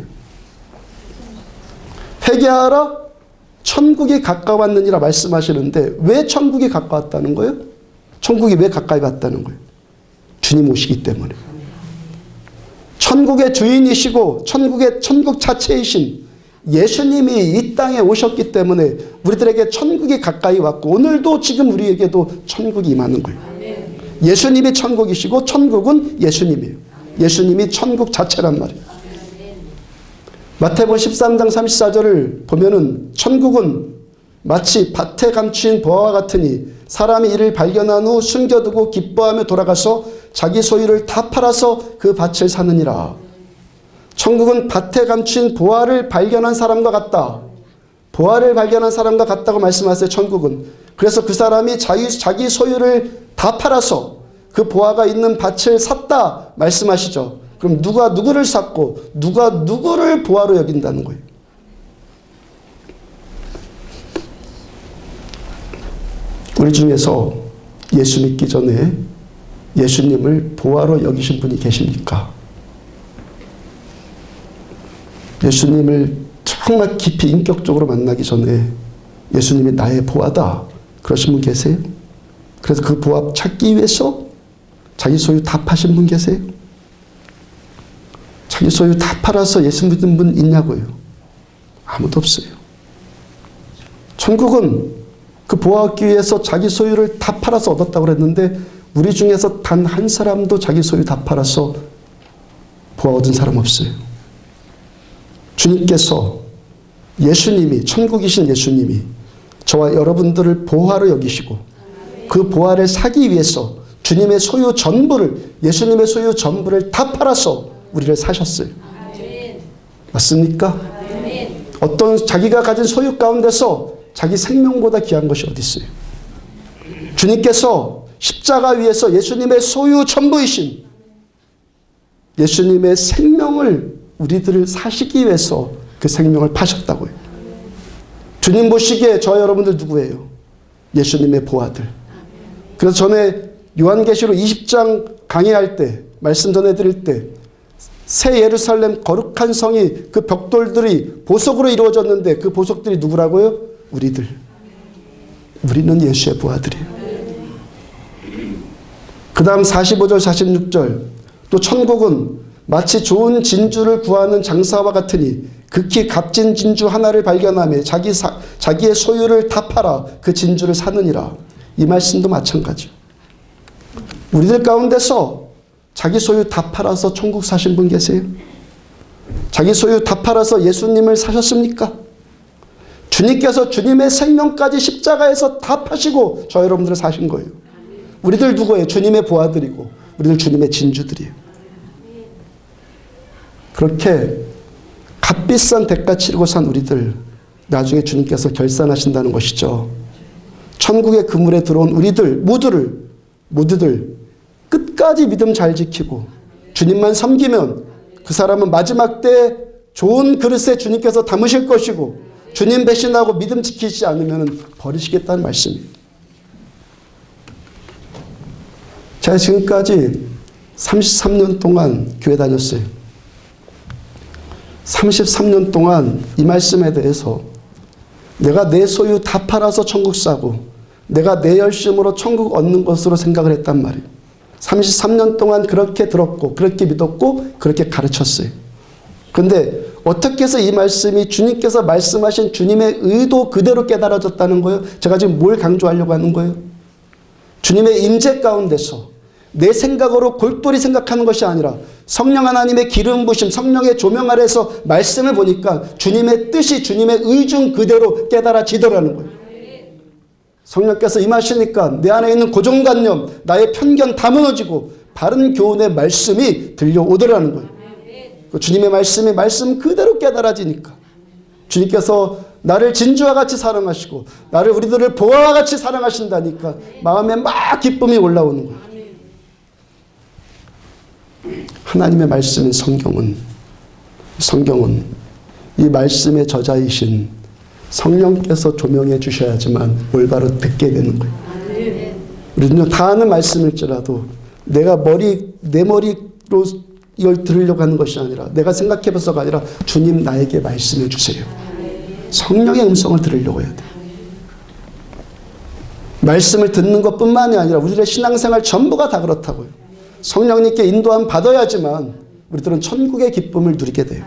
회개하라 천국이 가까웠느니라 말씀하시는데 왜 천국이 가까웠다는 거예요? 천국이 왜 가까이 왔다는 거예요? 주님 오시기 때문에. 천국의 주인이시고 천국 자체이신 예수님이 이 땅에 오셨기 때문에 우리들에게 천국이 가까이 왔고 오늘도 지금 우리에게도 천국이 임하는 거예요. 예수님이 천국이시고 천국은 예수님이에요. 예수님이 천국 자체란 말이에요. 마태복음 13장 34절을 보면은 천국은 마치 밭에 감추인 보화와 같으니 사람이 이를 발견한 후 숨겨두고 기뻐하며 돌아가서 자기 소유를 다 팔아서 그 밭을 사느니라. 천국은 밭에 감추인 보화를 발견한 사람과 같다. 보화를 발견한 사람과 같다고 말씀하세요. 천국은. 그래서 그 사람이 자기 소유를 다 팔아서 그 보화가 있는 밭을 샀다 말씀하시죠. 그럼 누가 누구를 샀고 누가 누구를 보화로 여긴다는 거예요. 우리 중에서 예수 믿기 전에 예수님을 보화로 여기신 분이 계십니까? 예수님을 정말 깊이 인격적으로 만나기 전에 예수님이 나의 보화다 그러신 분 계세요? 그래서 그 보화 찾기 위해서 자기 소유 다 파신 분 계세요? 자기 소유 다 팔아서 예수 믿은 분 있냐고요? 아무도 없어요. 천국은 그 그 보호하기 위해서 자기 소유를 다 팔아서 얻었다고 그랬는데 우리 중에서 단 한 사람도 자기 소유 다 팔아서 보호 얻은 사람 없어요. 주님께서, 예수님이, 천국이신 예수님이 저와 여러분들을 보화로 여기시고 그 보화를 사기 위해서 주님의 소유 전부를, 예수님의 소유 전부를 다 팔아서 우리를 사셨어요. 맞습니까? 어떤 자기가 가진 소유 가운데서 자기 생명보다 귀한 것이 어디 있어요? 주님께서 십자가 위에서 예수님의 소유 전부이신 예수님의 생명을 우리들을 사시기 위해서 그 생명을 파셨다고요. 주님 보시기에 저 여러분들 누구예요? 예수님의 보아들. 그래서 전에 요한계시록 20장 강의할 때, 말씀 전해드릴 때 새 예루살렘 거룩한 성이 그 벽돌들이 보석으로 이루어졌는데 그 보석들이 누구라고요? 우리들. 우리는 예수의 보아들이에요. 그 다음 45절 46절 또 천국은 마치 좋은 진주를 구하는 장사와 같으니 극히 값진 진주 하나를 발견하며 자기의 소유를 다 팔아 그 진주를 사느니라. 이 말씀도 마찬가지요. 우리들 가운데서 자기 소유 다 팔아서 천국 사신 분 계세요? 자기 소유 다 팔아서 예수님을 사셨습니까? 주님께서 주님의 생명까지 십자가에서 다 파시고 저 여러분들을 사신 거예요. 우리들 누구예요? 주님의 보아들이고 우리들 주님의 진주들이에요. 그렇게 값비싼 대가 치르고 산 우리들 나중에 주님께서 결산하신다는 것이죠. 천국의 그물에 들어온 우리들 모두들 끝까지 믿음 잘 지키고 주님만 섬기면 그 사람은 마지막 때 좋은 그릇에 주님께서 담으실 것이고 주님 배신하고 믿음 지키지 않으면 버리시겠다는 말씀이에요. 제가 지금까지 33년 동안 교회 다녔어요. 33년 동안 이 말씀에 대해서 내가 내 소유 다 팔아서 천국 사고 내가 내 열심으로 천국 얻는 것으로 생각을 했단 말이에요. 33년 동안 그렇게 들었고 그렇게 믿었고 그렇게 가르쳤어요. 그런데 어떻게 해서 이 말씀이 주님께서 말씀하신 주님의 의도 그대로 깨달아졌다는 거예요? 제가 지금 뭘 강조하려고 하는 거예요? 주님의 임재 가운데서 내 생각으로 골똘히 생각하는 것이 아니라 성령 하나님의 기름 부심, 성령의 조명 아래서 말씀을 보니까 주님의 뜻이 주님의 의중 그대로 깨달아지더라는 거예요. 성령께서 임하시니까 내 안에 있는 고정관념, 나의 편견 다 무너지고 바른 교훈의 말씀이 들려오더라는 거예요. 주님의 말씀이 말씀 그대로 깨달아지니까 주님께서 나를 진주와 같이 사랑하시고 나를 우리들을 보화와 같이 사랑하신다니까 마음에 막 기쁨이 올라오는 거예요. 하나님의 말씀인 성경은 이 말씀의 저자이신 성령께서 조명해 주셔야지만 올바로 듣게 되는 거예요. 우리는 다 아는 말씀일지라도 내가 내 머리로 이걸 들으려고 하는 것이 아니라 내가 생각해봐서가 아니라 주님 나에게 말씀해 주세요. 성령의 음성을 들으려고 해야 돼요. 말씀을 듣는 것뿐만이 아니라 우리의 신앙생활 전부가 다 그렇다고요. 성령님께 인도함 받아야지만 우리들은 천국의 기쁨을 누리게 돼요.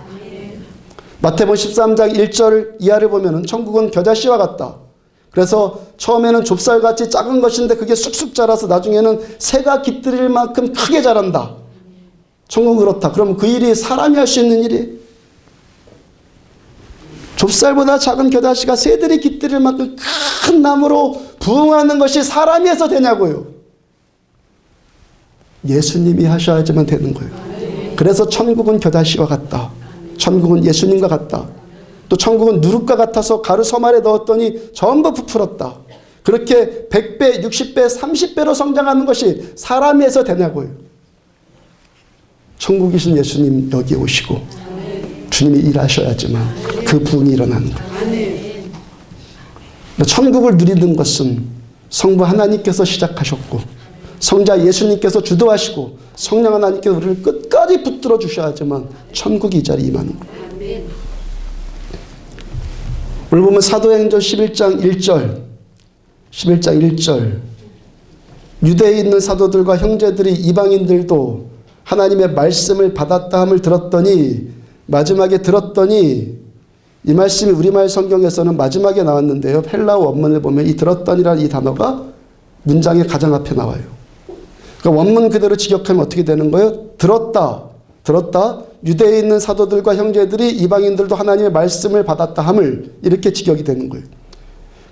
마태복음 13장 1절 이하를 보면은 천국은 겨자씨와 같다. 그래서 처음에는 좁쌀같이 작은 것인데 그게 쑥쑥 자라서 나중에는 새가 깃들일 만큼 크게 자란다. 천국은 그렇다. 그럼 그 일이 사람이 할 수 있는 일이 좁쌀보다 작은 겨자씨가 새들이 깃들일 만큼 큰 나무로 부흥하는 것이 사람이 해서 되냐고요. 예수님이 하셔야지만 되는 거예요. 그래서 천국은 겨자씨와 같다. 천국은 예수님과 같다. 또 천국은 누룩과 같아서 가루 섬 아래 넣었더니 전부 부풀었다. 그렇게 100배, 60배, 30배로 성장하는 것이 사람이 해서 되냐고요. 천국이신 예수님 여기 오시고 주님이 일하셔야지만 그 부흥이 일어나는 거예요. 천국을 누리는 것은 성부 하나님께서 시작하셨고 성자 예수님께서 주도하시고 성령 하나님께서 우리를 끝까지 붙들어 주셔야지만 천국이 이 자리에 임하는 거예요. 오늘 보면 사도행전 11장 1절 유대에 있는 사도들과 형제들이 이방인들도 하나님의 말씀을 받았다 함을 들었더니 마지막에 들었더니 이 말씀이 우리말 성경에서는 마지막에 나왔는데요. 헬라어 원문을 보면 이 들었더니라는 이 단어가 문장의 가장 앞에 나와요. 그러니까 원문 그대로 직역하면 어떻게 되는 거예요? 들었다. 유대에 있는 사도들과 형제들이 이방인들도 하나님의 말씀을 받았다 함을 이렇게 직역이 되는 거예요.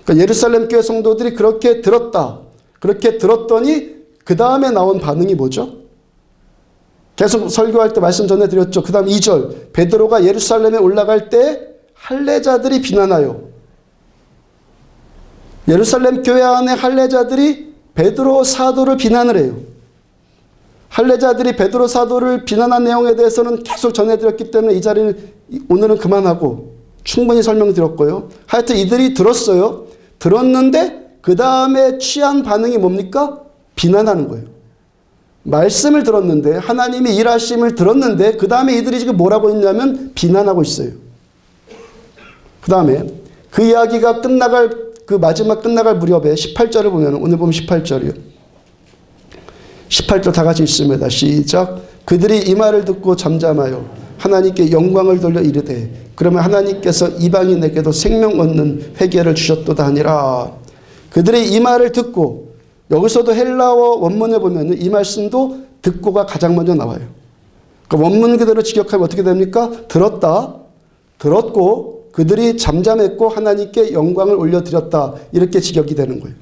그러니까 예루살렘 교회 성도들이 그렇게 들었다. 그렇게 들었더니 그 다음에 나온 반응이 뭐죠? 계속 설교할 때 말씀 전해드렸죠. 그 다음 2절 베드로가 예루살렘에 올라갈 때 할례자들이 비난하여 예루살렘 교회 안에 할례자들이 베드로 사도를 비난을 해요. 할례자들이 베드로 사도를 비난한 내용에 대해서는 계속 전해드렸기 때문에 이 자리는 오늘은 그만하고 충분히 설명드렸고요. 하여튼 이들이 들었어요. 들었는데 그 다음에 취한 반응이 뭡니까? 비난하는 거예요. 말씀을 들었는데 하나님이 일하심을 들었는데 그 다음에 이들이 지금 뭐라고 했냐면 비난하고 있어요. 그 다음에 그 이야기가 그 마지막 끝나갈 무렵에 18절을 보면 오늘 보면 18절이요. 18절 다 같이 읽습니다. 시작. 그들이 이 말을 듣고 잠잠하여 하나님께 영광을 돌려 이르되 그러면 하나님께서 이방인에게도 생명 얻는 회개를 주셨도다 하니라. 그들이 이 말을 듣고 여기서도 헬라어 원문을 보면 이 말씀도 듣고가 가장 먼저 나와요. 그러니까 원문 그대로 직역하면 어떻게 됩니까? 들었고 그들이 잠잠했고 하나님께 영광을 올려드렸다. 이렇게 직역이 되는 거예요.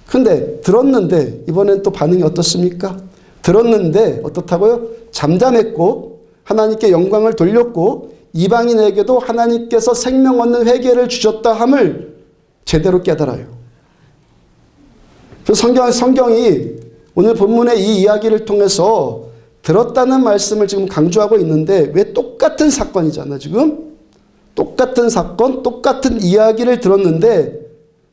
근데 들었는데 이번엔 또 반응이 어떻습니까? 들었는데 어떻다고요? 잠잠했고 하나님께 영광을 돌렸고 이방인에게도 하나님께서 생명 얻는 회개를 주셨다 함을 제대로 깨달아요. 성경이 오늘 본문의 이 이야기를 통해서 들었다는 말씀을 지금 강조하고 있는데 왜 똑같은 사건이잖아 지금? 똑같은 사건, 똑같은 이야기를 들었는데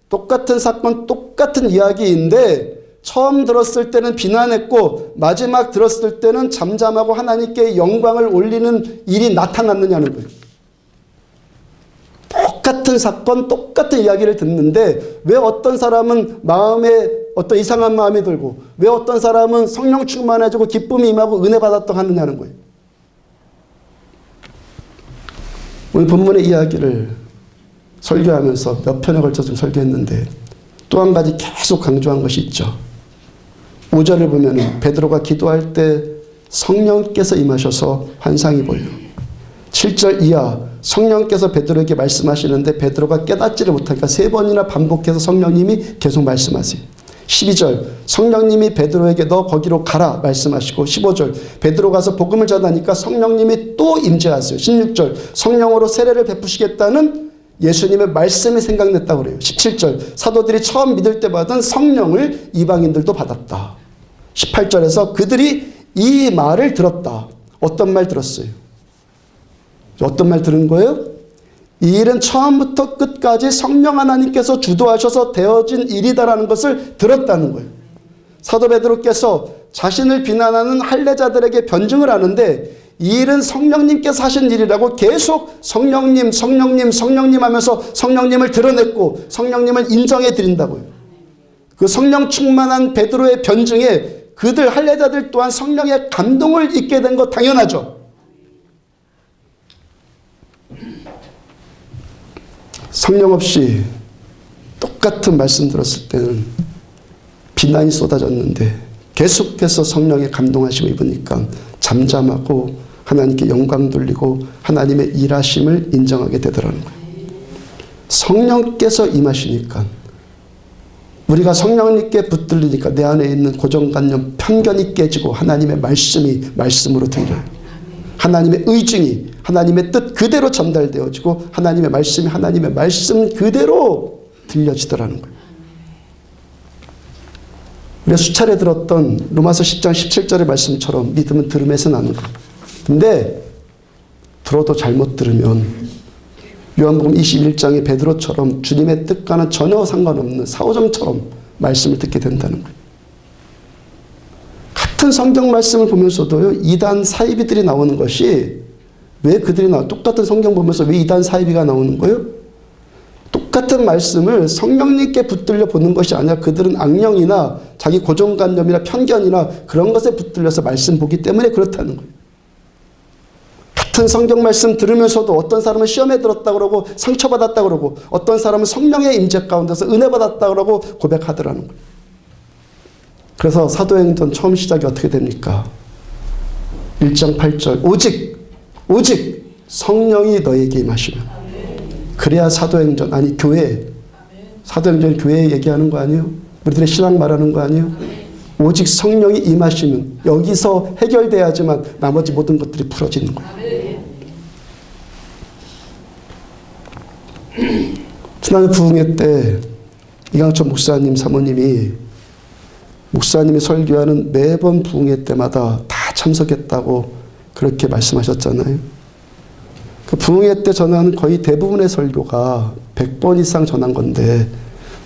똑같은 사건, 똑같은 이야기인데 처음 들었을 때는 비난했고 마지막 들었을 때는 잠잠하고 하나님께 영광을 올리는 일이 나타났느냐는 거예요. 똑같은 사건, 똑같은 이야기를 듣는데 왜 어떤 사람은 마음에 어떤 이상한 마음이 들고 왜 어떤 사람은 성령 충만해지고 기쁨이 임하고 은혜 받았다고 하느냐는 거예요. 오늘 본문의 이야기를 설교하면서 몇 편에 걸쳐 좀 설교했는데 또 한 가지 계속 강조한 것이 있죠. 5절을 보면 베드로가 기도할 때 성령께서 임하셔서 환상이 보여요. 7절 이하 성령께서 베드로에게 말씀하시는데 베드로가 깨닫지를 못하니까 3번이나 반복해서 성령님이 계속 말씀하세요. 12절 성령님이 베드로에게 너 거기로 가라 말씀하시고 15절 베드로 가서 복음을 전하니까 성령님이 또 임재하세요. 16절 성령으로 세례를 베푸시겠다는 예수님의 말씀이 생각났다고 그래요. 17절 사도들이 처음 믿을 때 받은 성령을 이방인들도 받았다. 18절에서 그들이 이 말을 들었다. 어떤 말 들었어요? 어떤 말 들은 거예요? 이 일은 처음부터 끝까지 성령 하나님께서 주도하셔서 되어진 일이다라는 것을 들었다는 거예요. 사도 베드로께서 자신을 비난하는 할례자들에게 변증을 하는데 이 일은 성령님께서 하신 일이라고 계속 성령님 하면서 성령님을 드러냈고 성령님을 인정해 드린다고요. 그 성령 충만한 베드로의 변증에 그들 할례자들 또한 성령의 감동을 잊게 된 거 당연하죠. 성령 없이 똑같은 말씀 들었을 때는 비난이 쏟아졌는데 계속해서 성령의 감동하심을 입으니까 잠잠하고 하나님께 영광 돌리고 하나님의 일하심을 인정하게 되더라는 거예요. 성령께서 임하시니까 우리가 성령님께 붙들리니까 내 안에 있는 고정관념 편견이 깨지고 하나님의 말씀이 말씀으로 들려요. 하나님의 의중이 하나님의 뜻 그대로 전달되어지고 하나님의 말씀이 하나님의 말씀 그대로 들려지더라는 거예요. 우리가 수차례 들었던 로마서 10장 17절의 말씀처럼 믿음은 들음에서 나는 거예요. 근데 들어도 잘못 들으면 요한복음 21장의 베드로처럼 주님의 뜻과는 전혀 상관없는 사오정처럼 말씀을 듣게 된다는 거예요. 같은 성경 말씀을 보면서도요, 이단 사이비들이 나오는 것이 왜 그들이 똑같은 성경 보면서 왜 이단 사이비가 나오는 거예요? 똑같은 말씀을 성령님께 붙들려 보는 것이 아니라 그들은 악령이나 자기 고정관념이나 편견이나 그런 것에 붙들려서 말씀 보기 때문에 그렇다는 거예요. 같은 성경 말씀 들으면서도 어떤 사람은 시험에 들었다 그러고 상처받았다 그러고 어떤 사람은 성령의 임재 가운데서 은혜 받았다 그러고 고백하더라는 거예요. 그래서 사도행전 처음 시작이 어떻게 됩니까? 1장 8절 오직 성령이 너에게 임하시면 그래야 사도행전 아니 교회 사도행전이 교회 얘기하는 거 아니에요? 우리들의 신앙 말하는 거 아니에요? 오직 성령이 임하시면 여기서 해결돼야지만 나머지 모든 것들이 풀어지는 거예요. 지난 부흥회 때 이강철 목사님 사모님이 목사님이 설교하는 매번 부흥회 때마다 다 참석했다고 그렇게 말씀하셨잖아요. 그 부흥회 때 전하는 거의 대부분의 설교가 100번 이상 전한 건데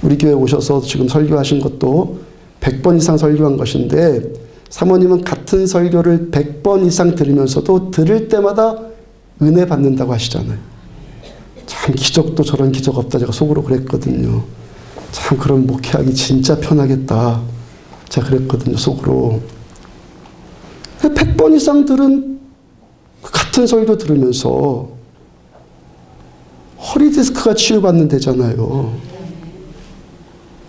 우리 교회 오셔서 지금 설교하신 것도 100번 이상 설교한 것인데 사모님은 같은 설교를 100번 이상 들으면서도 들을 때마다 은혜 받는다고 하시잖아요. 참 기적도 저런 기적 없다 제가 속으로 그랬거든요. 참 그런 목회하기 진짜 편하겠다 제가 그랬거든요 속으로. 100번 이상 들은 같은 설교 들으면서 허리 디스크가 치유받는 데잖아요.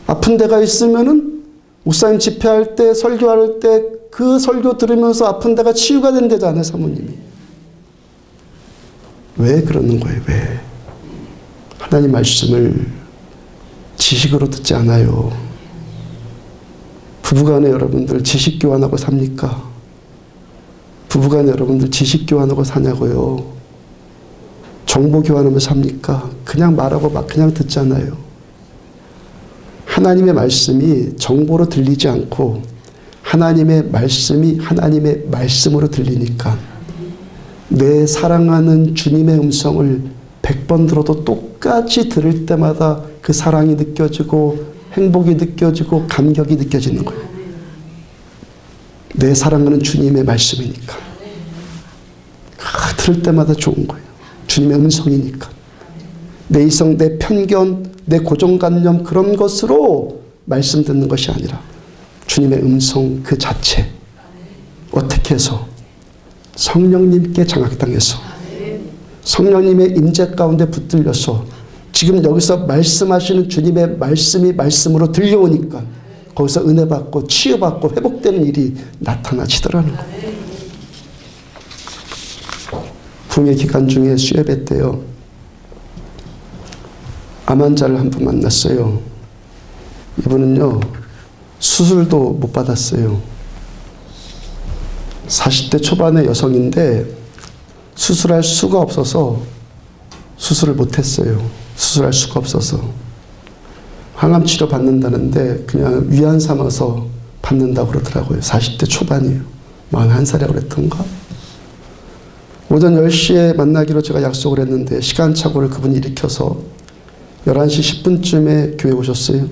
아픈 데가 있으면은 목사님 집회할 때 설교할 때 그 설교 들으면서 아픈 데가 치유가 된 데잖아요 사모님이. 왜 그러는 거예요? 왜? 하나님 말씀을 지식으로 듣지 않아요. 부부간에 여러분들 지식 교환하고 삽니까? 부부간에 여러분들 지식 교환하고 사냐고요? 정보 교환하면 삽니까? 그냥 말하고 막 그냥 듣잖아요. 하나님의 말씀이 정보로 들리지 않고 하나님의 말씀이 하나님의 말씀으로 들리니까 내 사랑하는 주님의 음성을 100번 들어도 똑같이 들을 때마다 그 사랑이 느껴지고 행복이 느껴지고 감격이 느껴지는 거예요. 내 사랑하는 주님의 말씀이니까. 들을 때마다 좋은 거예요. 주님의 음성이니까. 내 이성, 내 편견, 내 고정관념 그런 것으로 말씀 듣는 것이 아니라 주님의 음성 그 자체. 어떻게 해서? 성령님께 장악당해서 성령님의 임재 가운데 붙들려서 지금 여기서 말씀하시는 주님의 말씀이 말씀으로 들려오니까 거기서 은혜 받고 치유받고 회복되는 일이 나타나지더라는 거예요. 부흥회 기간 중에 수협회 때요. 암 환자를 한 분 만났어요. 이분은요. 수술도 못 받았어요. 40대 초반의 여성인데 수술할 수가 없어서 수술을 못했어요. 수술할 수가 없어서. 항암 치료 받는다는데 그냥 위안 삼아서 받는다고 그러더라고요. 40대 초반이에요. 41살이라고 그랬던가? 오전 10시에 만나기로 제가 약속을 했는데 시간착오를 그분이 일으켜서 11시 10분쯤에 교회 오셨어요.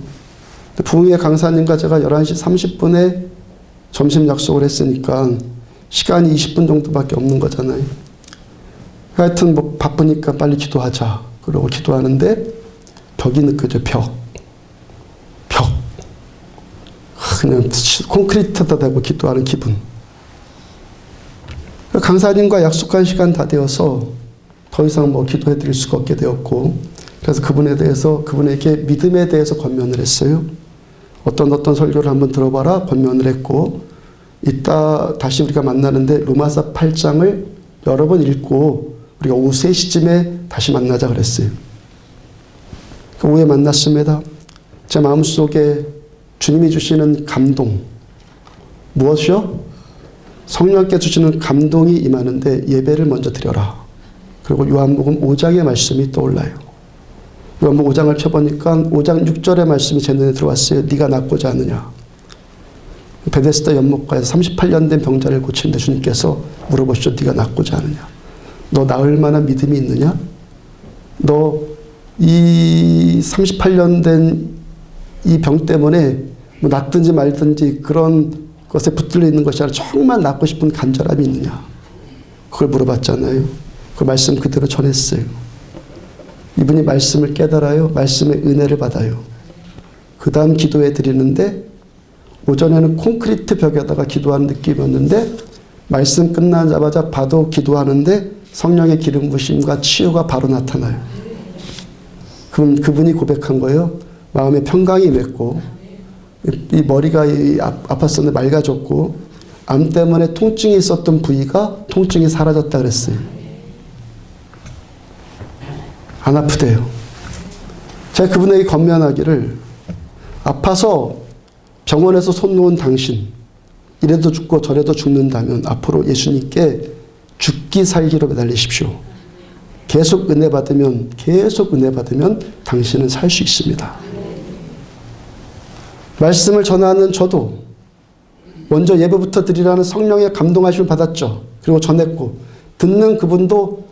부흥회 강사님과 제가 11시 30분에 점심 약속을 했으니까 시간이 20분 정도밖에 없는 거잖아요. 하여튼 뭐 바쁘니까 빨리 기도하자. 그러고 기도하는데 벽이 느껴져요. 벽. 그냥 콘크리트에다 대고 기도하는 기분. 강사님과 약속한 시간 다 되어서 더 이상 뭐 기도해 드릴 수가 없게 되었고 그래서 그분에게 믿음에 대해서 권면을 했어요. 어떤 설교를 한번 들어봐라 권면을 했고 이따 다시 우리가 만나는데 로마서 8장을 여러 번 읽고 우리가 오후 3시쯤에 다시 만나자 그랬어요. 그 오후에 만났습니다. 제 마음속에 주님이 주시는 감동 무엇이요? 성령께 주시는 감동이 임하는데 예배를 먼저 드려라. 그리고 요한복음 5장의 말씀이 떠올라요. 요한복음 5장을 펴보니까 5장 6절의 말씀이 제 눈에 들어왔어요. 네가 낫고자 하느냐. 베데스다 연못가에서 38년 된 병자를 고치는데 주님께서 물어보시죠. 네가 낫고자 하느냐. 너 나을 만한 믿음이 있느냐? 너 이 38년 된 이 병 때문에 뭐 낫든지 말든지 그런 것에 붙들려 있는 것이 아니라 정말 낫고 싶은 간절함이 있느냐. 그걸 물어봤잖아요. 그 말씀 그대로 전했어요. 이분이 말씀을 깨달아요. 말씀의 은혜를 받아요. 그 다음 기도해 드리는데 오전에는 콘크리트 벽에다가 기도하는 느낌이었는데 말씀 끝나자마자 봐도 기도하는데 성령의 기름 부심과 치유가 바로 나타나요. 그럼 그분이 고백한 거예요. 마음에 평강이 임했고 이 머리가 아팠었는데 맑아졌고 암 때문에 통증이 있었던 부위가 통증이 사라졌다 그랬어요. 안 아프대요. 제가 그분에게 건면하기를 아파서 병원에서 손 놓은 당신 이래도 죽고 저래도 죽는다면 앞으로 예수님께 죽기 살기로 매달리십시오. 계속 은혜 받으면 당신은 살 수 있습니다. 말씀을 전하는 저도 먼저 예배부터 드리라는 성령의 감동하심을 받았죠. 그리고 전했고 듣는 그분도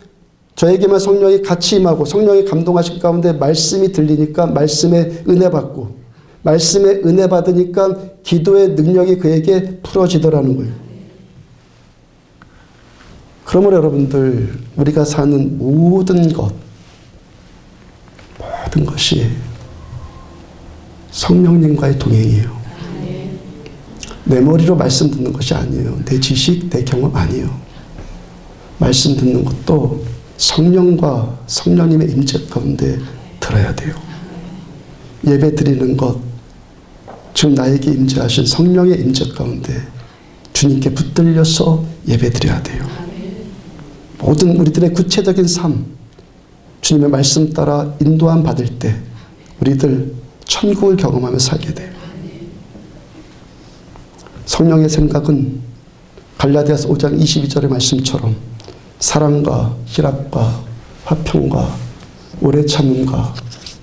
저에게만 성령이 같이 임하고 성령의 감동하심 가운데 말씀이 들리니까 말씀에 은혜 받고 말씀에 은혜 받으니까 기도의 능력이 그에게 풀어지더라는 거예요. 그러므로 여러분들 우리가 사는 모든 것이 성령님과의 동행이에요. 내 머리로 말씀 듣는 것이 아니에요. 내 지식, 내 경험 아니에요. 말씀 듣는 것도 성령과 성령님의 임재 가운데 들어야 돼요. 예배 드리는 것, 지금 나에게 임재하신 성령의 임재 가운데 주님께 붙들려서 예배 드려야 돼요. 모든 우리들의 구체적인 삶, 주님의 말씀 따라 인도함 받을 때 우리들 천국을 경험하며 살게 돼요. 성령의 생각은 갈라디아서 5장 22절의 말씀처럼 사랑과 희락과 화평과 오래 참음과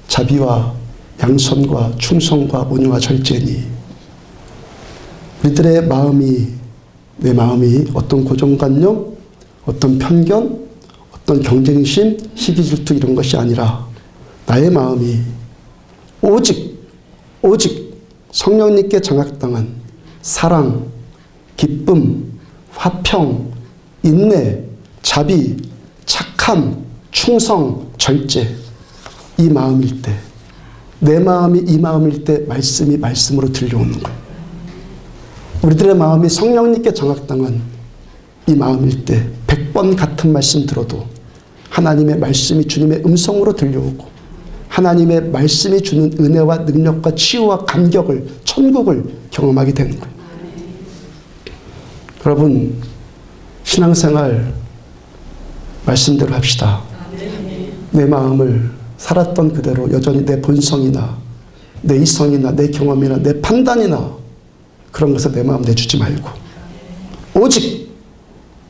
자비와 양선과 충성과 온유와 절제니 우리들의 마음이 내 마음이 어떤 고정관념, 어떤 편견, 어떤 경쟁심, 시기 질투 이런 것이 아니라 나의 마음이 오직 성령님께 장악당한 사랑, 기쁨, 화평, 인내, 자비, 착함, 충성, 절제 이 마음일 때 내 마음이 이 마음일 때 말씀이 말씀으로 들려오는 거예요. 우리들의 마음이 성령님께 장악당한 이 마음일 때 100번 같은 말씀 들어도 하나님의 말씀이 주님의 음성으로 들려오고 하나님의 말씀이 주는 은혜와 능력과 치유와 감격을 천국을 경험하게 되는 거예요. 여러분 신앙생활 말씀대로 합시다. 내 마음을 살았던 그대로 여전히 내 본성이나 내 이성이나 내 경험이나 내 판단이나 그런 것에 내 마음 내주지 말고 오직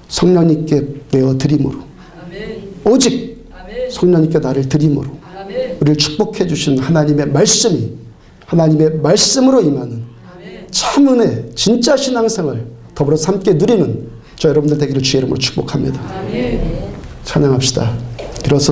성령님께 내어 드림으로 오직 성령님께 나를 드림으로 우리를 축복해 주신 하나님의 말씀이 하나님의 말씀으로 임하는 참 은혜 진짜 신앙생활 더불어서 함께 누리는 저 여러분들 되기를 주의 이름으로 축복합니다. 찬양합시다. 일어서